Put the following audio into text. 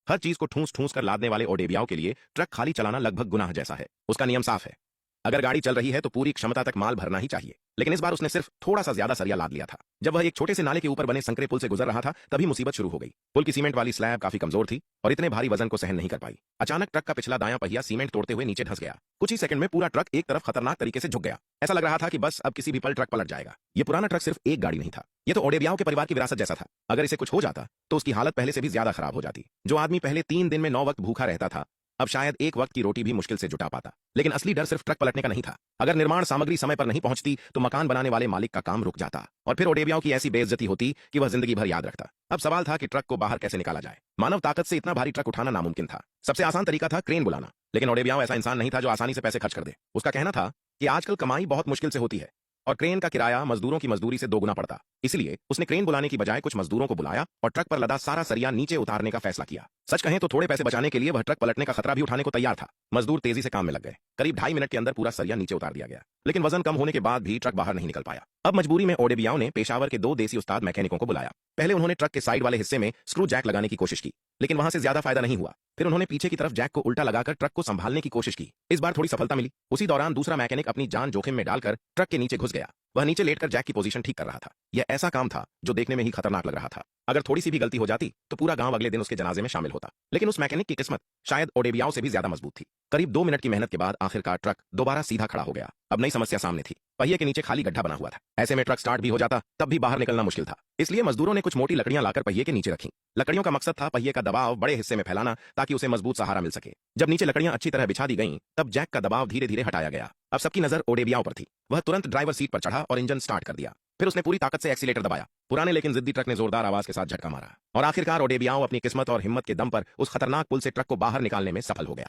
हर चीज को ठूस ठूस कर लादने वाले ओडेबियाओ के लिए ट्रक खाली चलाना लगभग गुनाह जैसा है। उसका नियम साफ है, अगर गाड़ी चल रही है तो पूरी क्षमता तक माल भरना ही चाहिए। लेकिन इस बार उसने सिर्फ थोड़ा सा ज्यादा सरिया लाद लिया था। जब वह एक छोटे से नाले के ऊपर बने संकरे पुल से गुजर रहा था तभी मुसीबत शुरू हो गई। पुल की सीमेंट वाली स्लैब काफी कमजोर थी और इतने भारी वजन को सहन नहीं कर पाई। अचानक ट्रक का पिछला दायां पहिया सीमेंट तोड़ते हुए नीचे धंस गया। कुछ ही सेकंड में पूरा ट्रक एक तरफ खतरनाक तरीके से झुक गया। ऐसा लग रहा था कि बस अब किसी भी पल ट्रक पलट जाएगा। ये पुराना ट्रक सिर्फ एक गाड़ी नहीं था, ये तो ओडेबियाओ के परिवार की विरासत जैसा था। अगर इसे कुछ हो जाता तो उसकी हालत पहले से भी ज्यादा खराब हो जाती। जो आदमी पहले 3 दिन में 9 वक्त भूखा रहता था अब शायद एक वक्त की रोटी भी मुश्किल से जुटा पाता। लेकिन असली डर सिर्फ ट्रक पलटने का नहीं था। अगर निर्माण सामग्री समय पर नहीं पहुंचती तो मकान बनाने वाले मालिक का काम रुक जाता और फिर ओडेबियाओ की ऐसी बेइज्जती होती कि वह जिंदगी भर याद रखता। अब सवाल था कि ट्रक को बाहर कैसे निकाला जाए। मानव ताकत से इतना भारी ट्रक उठाना नामुमकिन था। सबसे आसान तरीका था क्रेन बुलाना, लेकिन ओडेबियाओ ऐसा इंसान नहीं था जो आसानी से पैसे खर्च कर दे। उसका कहना था कि आजकल कमाई बहुत मुश्किल से होती है और क्रेन का किराया मजदूरों की मजदूरी से दोगुना पड़ता। इसलिए उसने क्रेन बुलाने की बजाय कुछ मजदूरों को बुलाया और ट्रक पर लदा सारा सरिया नीचे उतारने का फैसला किया। सच कहें तो थोड़े पैसे बचाने के लिए वह ट्रक पलटने का खतरा भी उठाने को तैयार था। मजदूर तेजी से काम में लग गए। करीब 2.5 मिनट के अंदर पूरा सरिया नीचे उतार दिया गया, लेकिन वजन कम होने के बाद भी ट्रक बाहर नहीं निकल पाया। अब मजबूरी में ओडेबियाओ ने पेशावर के 2 देसी उस्ताद मैकेनिकों को बुलाया। पहले उन्होंने ट्रक के साइड वाले हिस्से में स्क्रू जैक लगाने की कोशिश की, लेकिन वहां से ज्यादा फायदा नहीं हुआ। फिर उन्होंने पीछे की तरफ जैक को उल्टा लगाकर ट्रक को संभालने की कोशिश की। इस बार थोड़ी सफलता मिली। उसी दौरान दूसरा मैकेनिक अपनी जान जोखिम में डालकर ट्रक के नीचे घुस गया। वह नीचे लेटकर जैक की पोजीशन ठीक कर रहा था। यह ऐसा काम था जो देखने में ही खतरनाक लग रहा था। अगर थोड़ी सी भी गलती हो जाती तो पूरा गांव अगले दिन उसके जनाजे में शामिल होता। लेकिन उस मैकेनिक की किस्मत शायद ओडेबियाओ से भी ज्यादा मजबूत थी। करीब 2 मिनट की मेहनत के बाद आखिरकार ट्रक दोबारा सीधा खड़ा हो गया। अब नई समस्या सामने थी। पहिए के नीचे खाली गड्ढा बना हुआ था। ऐसे में ट्रक स्टार्ट भी हो जाता तब भी बाहर निकलना मुश्किल था। इसलिए मजदूरों ने कुछ मोटी लकड़ियां लाकर पहिए के नीचे रखी। लकड़ियों का मकसद था पहिए का दबाव बड़े हिस्से में फैलाना ताकि उसे मजबूत सहारा मिल सके। जब नीचे लकड़ियां अच्छी तरह बिछा दी गईं, तब जैक का दबाव धीरे धीरे हटाया गया। अब सबकी नजर ओडेबियाओ पर थी। वह तुरंत ड्राइवर सीट पर चढ़ा और इंजन स्टार्ट कर दिया। फिर उसने पूरी ताकत से एक्सीलेटर दबाया। पुराने लेकिन जिद्दी ट्रक ने जोरदार आवाज के साथ झटका मारा और आखिरकार ओडेबियाओ अपनी किस्मत और हिम्मत के दम पर उस खतरनाक पुल से ट्रक को बाहर निकालने में सफल हो गया।